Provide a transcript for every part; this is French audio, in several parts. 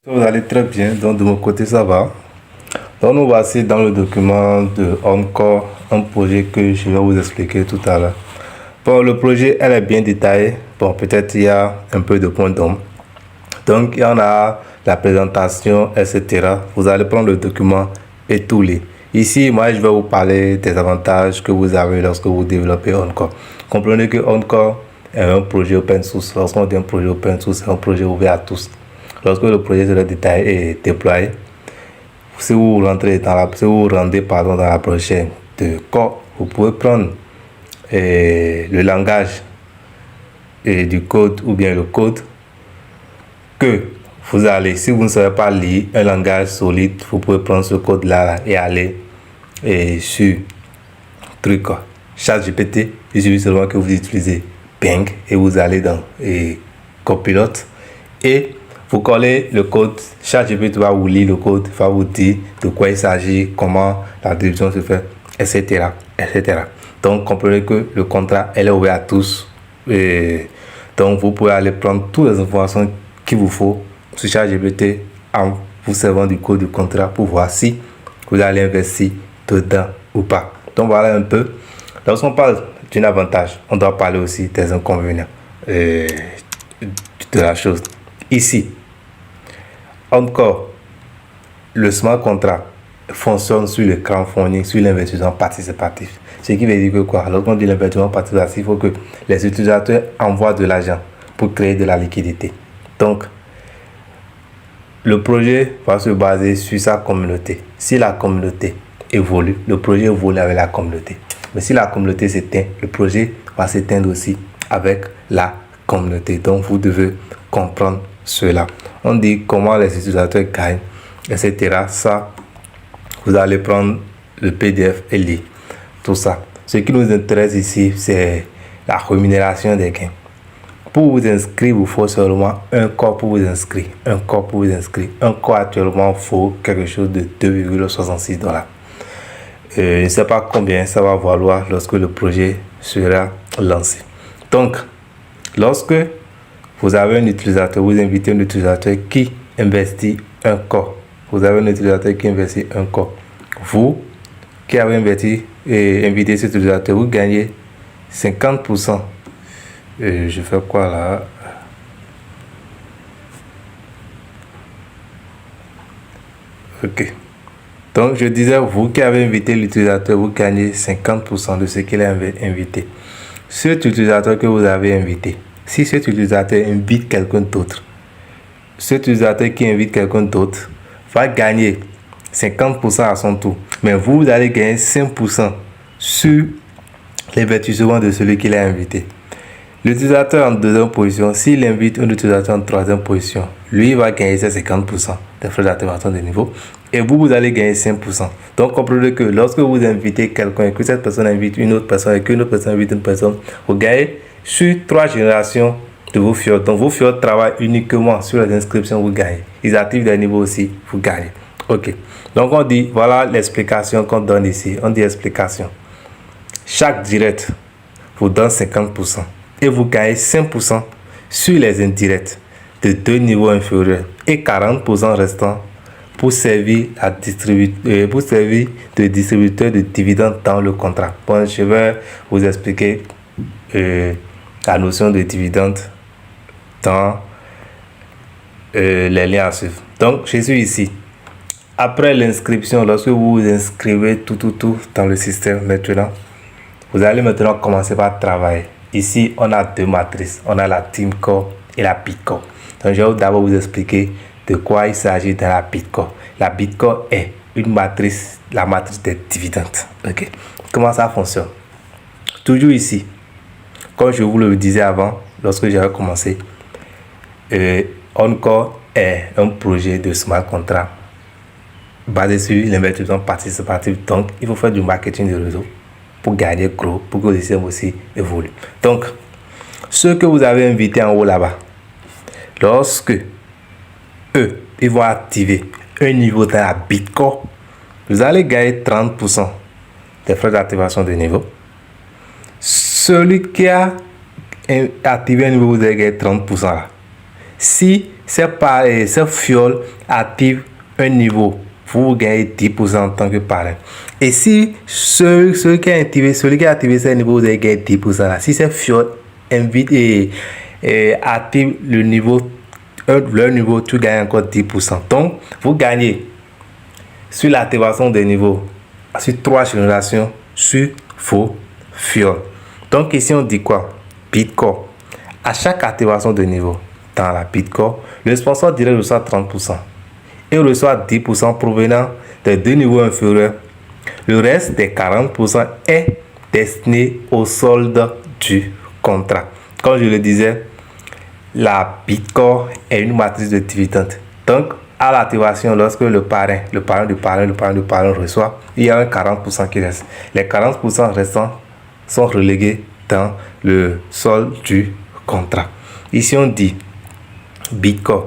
Vous allez très bien, donc de mon côté ça va. Donc nous voici dans le document de Encore, un projet que je vais vous expliquer tout à l'heure. Bon, le projet elle est bien détaillé. Bon, peut-être il y a un peu de points d'ombre. Donc il y en a la présentation, etc. Vous allez prendre le document et tout lire. Ici, moi je vais vous parler des avantages que vous avez lorsque vous développez Encore. Comprenez que Encore est un projet open source. Lorsqu'on dit un projet open source, c'est un projet ouvert à tous. Lorsque le projet sera détaillé et déployé, si vous rentrez si vous rendez dans la prochaine de code, vous pouvez prendre le langage du code ou bien le code que vous allez, si vous ne savez pas lire un langage solide, vous pouvez prendre ce code là et aller sur ChatGPT. Il suffit seulement que vous utilisez Bing et vous allez dans Copilot et vous collez le code. ChatGPT va vous lire le code, va vous dire de quoi il s'agit, comment la division se fait, etc. etc. Donc comprenez que le contrat est ouvert à tous. Et donc vous pouvez aller prendre toutes les informations qu'il vous faut sur ChatGPT en vous servant du code du contrat pour voir si vous allez investir dedans ou pas. Donc voilà un peu. Lorsqu'on parle d'un avantage, on doit parler aussi des inconvénients de la chose. Ici, encore, le smart contract fonctionne sur le crowdfunding, sur l'investissement participatif. Ce qui veut dire que quoi? Lorsqu'on dit l'investissement participatif, il faut que les utilisateurs envoient de l'argent pour créer de la liquidité. Donc, le projet va se baser sur sa communauté. Si la communauté évolue, le projet évolue avec la communauté. Mais si la communauté s'éteint, le projet va s'éteindre aussi avec la communauté. Donc, vous devez comprendre cela. On dit comment les utilisateurs gagnent, etc. Ça, vous allez prendre le PDF et lire tout ça. Ce qui nous intéresse ici, c'est la rémunération des gains. Pour vous inscrire, il faut seulement un corps pour vous inscrire. Un corps pour vous inscrire. Un corps actuellement vaut quelque chose de 2,66 $. Je ne sais pas combien ça va valoir lorsque le projet sera lancé. Donc, lorsque vous avez un utilisateur, vous invitez un utilisateur qui investit un corps. Vous avez un utilisateur qui investit un corps. Vous qui avez invité cet utilisateur, vous gagnez 50%. Je fais quoi là? Ok. Donc, je disais, vous qui avez invité l'utilisateur, vous gagnez 50% de ce qu'il a invité. Cet utilisateur que vous avez invité, si cet utilisateur invite quelqu'un d'autre, cet utilisateur qui invite quelqu'un d'autre va gagner 50% à son tour. Mais vous allez gagner 5% sur l'investissement de celui qui l'a invité. L'utilisateur en deuxième position, s'il invite un utilisateur en troisième position, lui va gagner ses 50% des frais d'activation de niveau et vous allez gagner 5%. Donc comprenez que lorsque vous invitez quelqu'un et que cette personne invite une autre personne et qu'une autre personne invite une personne, vous gagnez sur 3 générations de vos fjords. Donc vos fjords travaillent uniquement sur les inscriptions, vous gagnez. Ils activent des niveaux aussi, vous gagnez. Ok. Donc on dit, voilà l'explication qu'on donne ici. On dit explication. Chaque direct vous donne 50%. Et vous gagnez 5% sur les indirects de 2 niveaux inférieurs et 40% restant pour servir de distributeur de dividendes dans le contrat. Bon, je vais vous expliquer la notion de dividende dans les liens à suivre. Donc, je suis ici. Après l'inscription, lorsque vous vous inscrivez tout dans le système maintenant, vous allez maintenant commencer par travailler. Ici, on a 2 matrices. On a la Team Core et la Bitcore. Donc, je vais d'abord vous expliquer de quoi il s'agit dans la Bitcore. La Bitcore est une matrice, la matrice des dividendes. Ok. Comment ça fonctionne? Toujours ici, comme je vous le disais avant, lorsque j'avais commencé, Encore est un projet de smart contract basé sur l'investissement participatif. Donc, il faut faire du marketing de réseau pour gagner gros, pour que le système aussi évolue. Donc, ceux que vous avez invités en haut là-bas, lorsque eux, ils vont activer un niveau dans la Bitcore, vous allez gagner 30% des frais d'activation de niveau. Celui qui a activé un niveau, vous allez gagner 30% là. Si ce fiole active un niveau, vous gagnez 10% en tant que parrain. Et si celui qui a activé ce niveau, vous allez gagner 10%. Là. Si ce fiole invite et active le niveau, leur niveau, tu gagnes encore 10%. Donc, vous gagnez sur l'activation des niveaux, sur 3 générations, sur vos fioles. Donc, ici, on dit quoi? Bitcoin. À chaque activation de niveau dans la Bitcoin, le sponsor direct reçoit 30% et reçoit 10% provenant des 2 niveaux inférieurs. Le reste des 40% est destiné au solde du contrat. Comme je le disais, la Bitcoin est une matrice de dividendes. Donc, à l'activation, lorsque le parrain reçoit, il y a un 40% qui reste. Les 40% restants sont relégués dans le solde du contrat. Ici, on dit Bitcoin.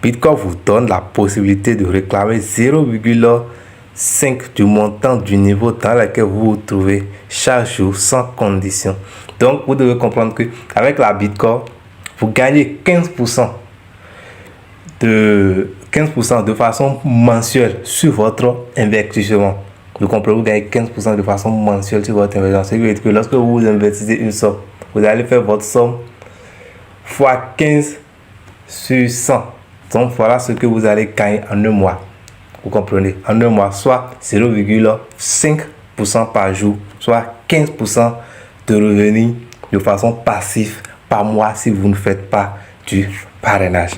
Bitcoin vous donne la possibilité de réclamer 0,5 du montant du niveau dans lequel vous vous trouvez chaque jour sans condition. Donc, vous devez comprendre qu'avec la Bitcoin, vous gagnez 15% de façon mensuelle sur votre investissement. Vous comprenez, vous gagnez 15% de façon mensuelle sur votre investissement. Ce qui veut dire que lorsque vous investissez une somme, vous allez faire votre somme fois 15 sur 100. Donc, voilà ce que vous allez gagner en un mois. Vous comprenez? En un mois, soit 0,5% par jour, soit 15% de revenus de façon passive par mois si vous ne faites pas du parrainage.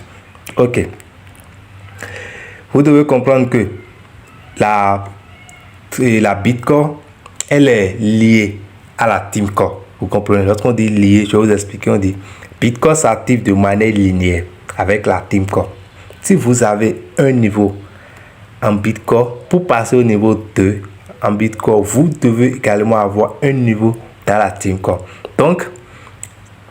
Ok. Vous devez comprendre que la Bitcoin, elle est liée à la Teamcoin. Vous comprenez? Lorsqu'on dit lié, je vais vous expliquer. On dit Bitcoin s'active de manière linéaire avec la Teamcoin. Si vous avez un niveau en Bitcoin, pour passer au niveau 2 en Bitcoin, vous devez également avoir un niveau dans la Teamcoin. Donc,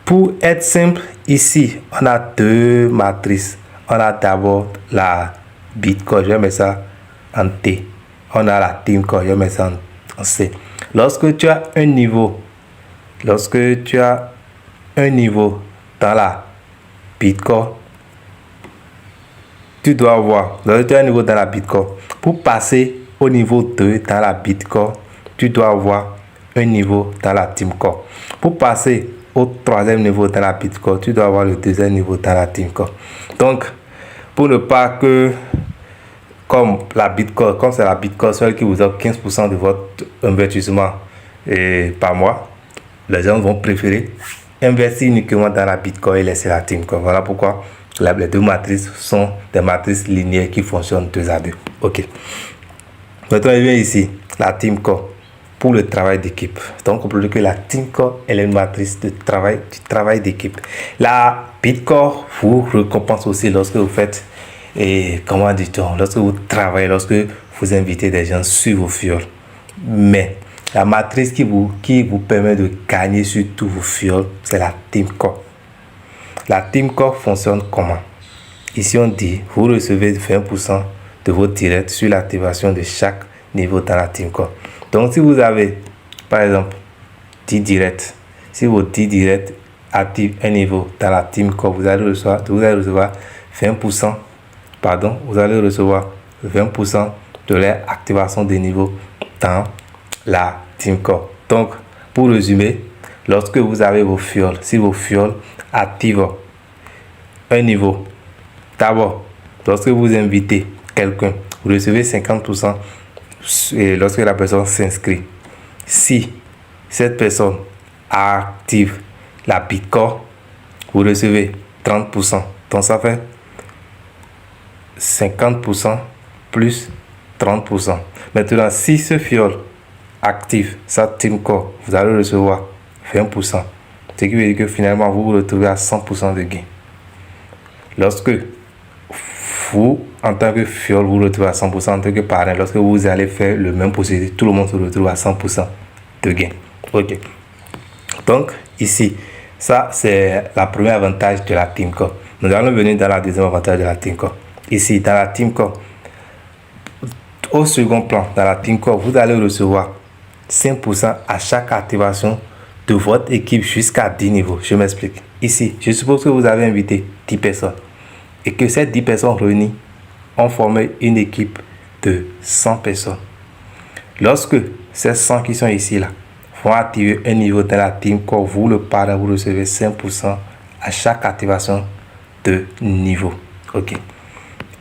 pour être simple, ici, on a 2 matrices. On a d'abord la Bitcoin, je vais mettre ça en T. On a la Teamcoin, je vais mettre ça en C. Lorsque tu as un niveau dans la Bitcoin, tu dois avoir, lorsque tu as un niveau dans la Bitcoin, pour passer au niveau 2 dans la Bitcoin, tu dois avoir un niveau dans la Teamcoin. Pour passer au 3e niveau dans la Bitcoin, tu dois avoir le 2e niveau dans la Teamcoin. Donc, pour ne pas que, comme c'est la Bitcoin seule qui vous offre 15% de votre investissement par mois, les gens vont préférer investir uniquement dans la Bitcoin et laisser la Teamcoin. Voilà pourquoi les 2 matrices sont des matrices linéaires qui fonctionnent 2 à 2. Ok. Maintenant, je viens ici, la Teamcoin pour le travail d'équipe. Donc, on peut dire que la Teamcoin est une matrice du travail d'équipe. La Bitcoin vous récompense aussi lorsque vous faites, lorsque vous travaillez, lorsque vous invitez des gens sur vos fioles. Mais la matrice qui vous permet de gagner sur tous vos fioles, c'est la Teamcoin. La Teamcoin fonctionne comment? Ici, on dit, vous recevez 20% de vos directs sur l'activation de chaque niveau dans la Teamcoin. Donc, si vous avez, par exemple, 10 directs, si vos 10 directs activent un niveau dans la Teamcoin, vous allez recevoir 20%, de l'activation des niveaux dans la Teamcoin. Donc, pour résumer, lorsque vous avez vos fioles, si vos fioles activent un niveau, d'abord, lorsque vous invitez quelqu'un, vous recevez 50% lorsque la personne s'inscrit. Si cette personne active la Bitcoin, vous recevez 30%. Donc, ça fait 50% plus 30%. Maintenant, si ce fiole active sa Teamcoin, vous allez recevoir 20%. Ce qui veut dire que finalement, vous vous retrouvez à 100% de gain. Lorsque vous, en tant que fiole, vous retrouvez à 100% en tant que parrain, lorsque vous allez faire le même procédé, tout le monde se retrouve à 100% de gain. Ok. Donc, ici, ça, c'est le premier avantage de la Teamcoin. Nous allons venir dans la deuxième avantage de la Teamcoin. Ici, dans la Teamcoin, au second plan, dans la Teamcoin, vous allez recevoir 5% à chaque activation de votre équipe jusqu'à 10 niveaux. Je m'explique. Ici, je suppose que vous avez invité 10 personnes. et que ces 10 personnes réunies ont formé une équipe de 100 personnes. Lorsque ces 100 qui sont ici là vont activer un niveau dans la Team Core, vous le parrain, vous recevez 5% à chaque activation de niveau. Ok.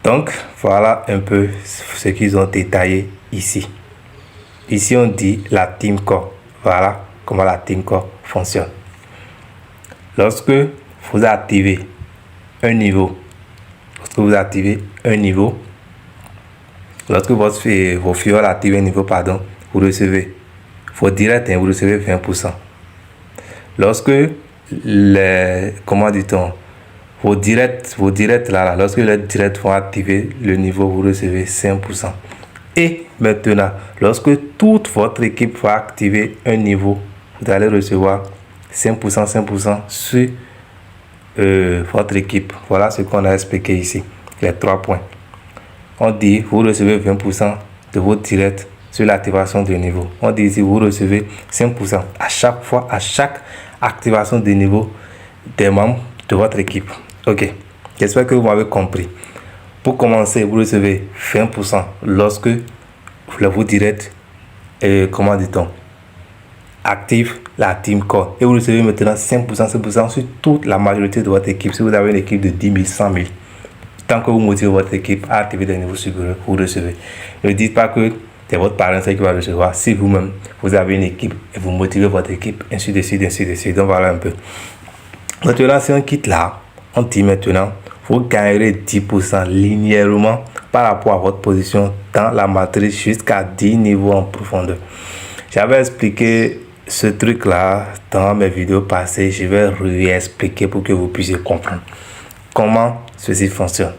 Donc voilà un peu ce qu'ils ont détaillé ici. Ici on dit la Team Core. Voilà comment la Team Core fonctionne. Lorsque vous activez un niveau, lorsque vos fioles activent un niveau, vous recevez vos directs, vous recevez 20%. Lorsque vos directs là, lorsque les directs vont activer le niveau, vous recevez 5%. Et maintenant, lorsque toute votre équipe va activer un niveau, vous allez recevoir 5% sur votre équipe. Voilà ce qu'on a expliqué ici, les 3 points. On dit, vous recevez 20% de votre direct sur l'activation de niveau. On dit ici, vous recevez 5% à chaque fois, à chaque activation de niveau des membres de votre équipe. Ok, j'espère que vous m'avez compris. Pour commencer, vous recevez 20% lorsque vous direct, active la Team Core. Et vous recevez maintenant 5% sur toute la majorité de votre équipe. Si vous avez une équipe de 10 000, 100 000, tant que vous motivez votre équipe à activer des niveaux supérieurs, vous recevez. Ne dites pas que c'est votre parent qui va recevoir. Si vous-même, vous avez une équipe et vous motivez votre équipe, ainsi de suite, ainsi de suite. Donc voilà un peu. Maintenant, si on quitte là, on dit maintenant, vous gagnerez 10% linéairement par rapport à votre position dans la matrice jusqu'à 10 niveaux en profondeur. J'avais expliqué ce truc-là dans mes vidéos passées. Je vais réexpliquer pour que vous puissiez comprendre comment ceci fonctionne.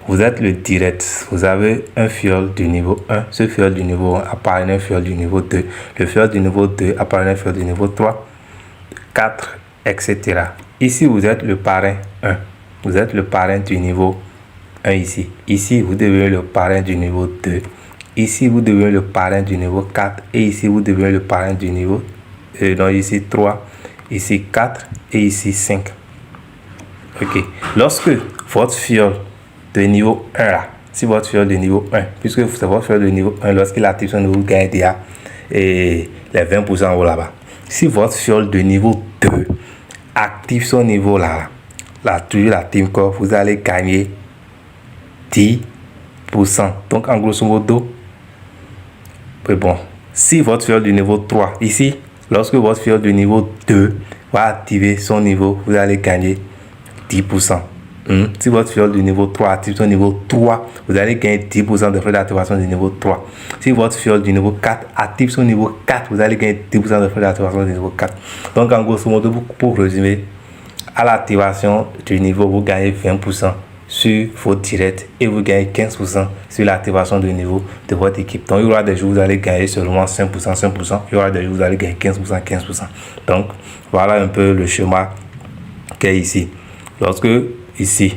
Vous êtes le direct, vous avez un fiole du niveau 1, ce fiole du niveau 1 apparaît un fiole du niveau 2, le fiole du niveau 2 apparaît un fiole du niveau 3, 4, etc. Ici, vous êtes le parrain 1, vous êtes le parrain du niveau 1 ici. Ici, vous devenez le parrain du niveau 2. Ici, vous devenez le parrain du niveau 4 et ici, vous devenez le parrain du niveau donc ici 3, ici 4 et ici 5. Ok. Lorsque votre fiole de niveau 1 là, si votre fiole de niveau 1, puisque c'est votre fiole de niveau 1, lorsqu'il active son niveau, vous gagnez déjà les 20% en haut là-bas. Si votre fiole de niveau 2 active son niveau là, toujours la Team Core, vous allez gagner 10%. Donc en grosso modo, bon, si votre fiole de niveau 3, ici, lorsque votre fiole de niveau 2 va activer son niveau, vous allez gagner 10%. Si votre fiole du niveau 3 active son niveau 3, vous allez gagner 10% de frais d'activation du niveau 3. Si votre fiole du niveau 4 active son niveau 4, vous allez gagner 10% de frais d'activation du niveau 4. Donc en grosso modo, pour résumer, à l'activation du niveau, vous gagnez 20% sur vos directs et vous gagnez 15% sur l'activation du niveau de votre équipe. Donc il y aura des jours où vous allez gagner seulement 5%. Il y aura des jours où vous allez gagner 15%. Donc voilà un peu le schéma qui est ici. Lorsque ici,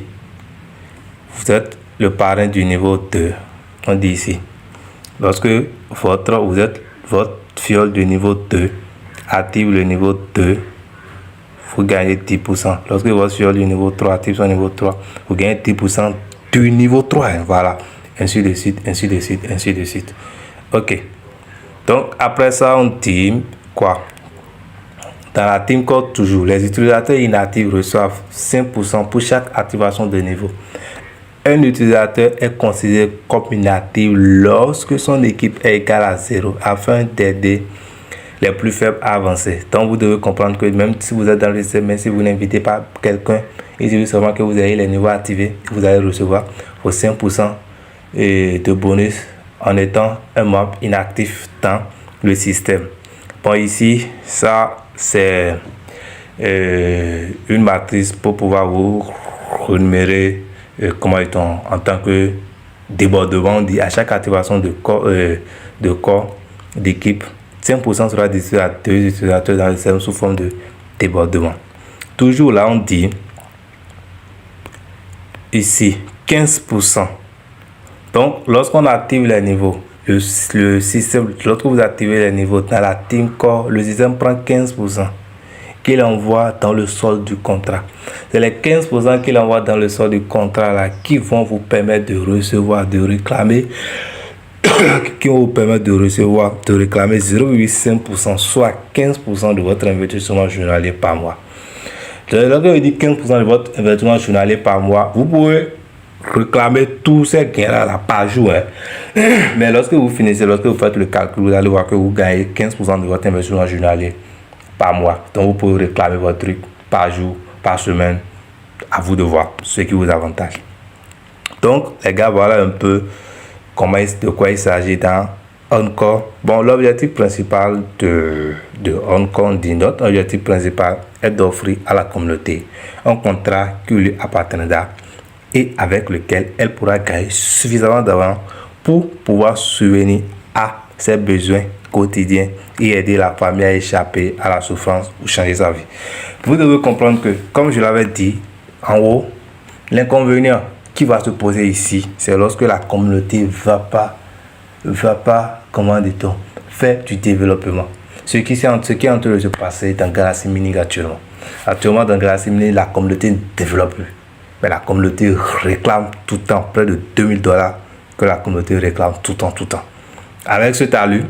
vous êtes le parrain du niveau 2, on dit ici, lorsque votre fiole du niveau 2 active le niveau 2, vous gagnez 10%. Lorsque votre fiole du niveau 3 active son niveau 3, vous gagnez 10% du niveau 3. Voilà, ainsi de suite, ainsi de suite, ainsi de suite. Ok. Donc après ça, on dit quoi? Dans la Team Core, toujours, les utilisateurs inactifs reçoivent 5% pour chaque activation de niveau. Un utilisateur est considéré comme inactif lorsque son équipe est égale à 0 afin d'aider les plus faibles à avancer. Donc vous devez comprendre que même si vous êtes dans le système, même si vous n'invitez pas quelqu'un, il suffit seulement que vous ayez les niveaux activés, vous allez recevoir vos 5% de bonus en étant un membre inactif dans le système. Bon, ici, ça c'est une matrice pour pouvoir vous renumérer en tant que débordement. On dit à chaque activation de corps d'équipe, 5% sera distribué à 2 utilisateurs dans le système sous forme de débordement. Toujours là, on dit ici 15%. Donc, lorsqu'on active les niveaux, le système, lorsque vous activez les niveaux dans la Team Core, le système prend 15%. qu'il envoie dans le solde du contrat. C'est les 15% qu'il envoie dans le solde du contrat là qui vont vous permettre de recevoir, de réclamer, qui vont vous permettre de recevoir, de réclamer 0,5%, soit 15% de votre investissement journalier par mois. Lorsque je dis 15% de votre investissement journalier par mois, vous pouvez réclamer tous ces gains-là là, par jour. Mais lorsque vous finissez, lorsque vous faites le calcul, vous allez voir que vous gagnez 15% de votre investissement journalier par mois. Donc vous pouvez réclamer votre truc par jour, par semaine. À vous de voir ce qui vous avantage. Donc les gars, voilà un peu de quoi il s'agit dans Encore. Bon, l'objectif principal de Encore dit, notre objectif principal est d'offrir à la communauté un contrat qui lui appartiendra et avec lequel elle pourra gagner suffisamment d'argent pour pouvoir subvenir à ses besoins quotidiens et aider la famille à échapper à la souffrance ou changer sa vie. Vous devez comprendre que, comme je l'avais dit en haut, l'inconvénient qui va se poser ici, c'est lorsque la communauté va pas, comment dit-on, faire du développement. Ce qui est en train de se passer dans Galaxy Mining actuellement. Actuellement, dans Galaxy Mining, la communauté ne développe plus. Mais la communauté réclame tout le temps, près de $2000 que la communauté réclame tout le temps. Avec ce talus,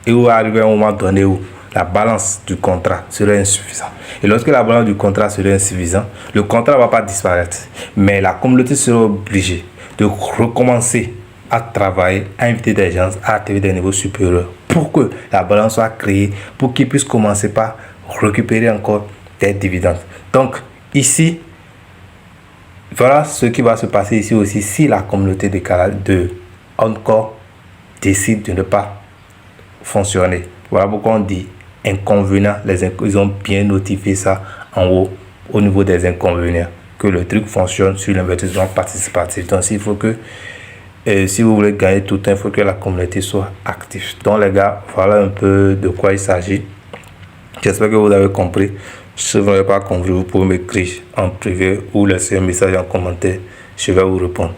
il va arriver un moment donné où la balance du contrat serait insuffisante. Et lorsque la balance du contrat serait insuffisante, le contrat ne va pas disparaître. Mais la communauté sera obligée de recommencer à travailler, à inviter des gens à atteindre des niveaux supérieurs pour que la balance soit créée, pour qu'ils puissent commencer par récupérer encore des dividendes. Donc, ici, voilà ce qui va se passer ici aussi si la communauté de Encore décide de ne pas fonctionner. Voilà pourquoi on dit inconvénients. Ils ont bien notifié ça en haut au niveau des inconvénients, que le truc fonctionne sur l'investissement participatif. Donc il faut que si vous voulez gagner tout le temps, il faut que la communauté soit active. Donc les gars, voilà un peu de quoi il s'agit. J'espère que vous avez compris. Si vous n'avez pas compris, vous pouvez m'écrire en privé ou laisser un message en commentaire. Je vais vous répondre.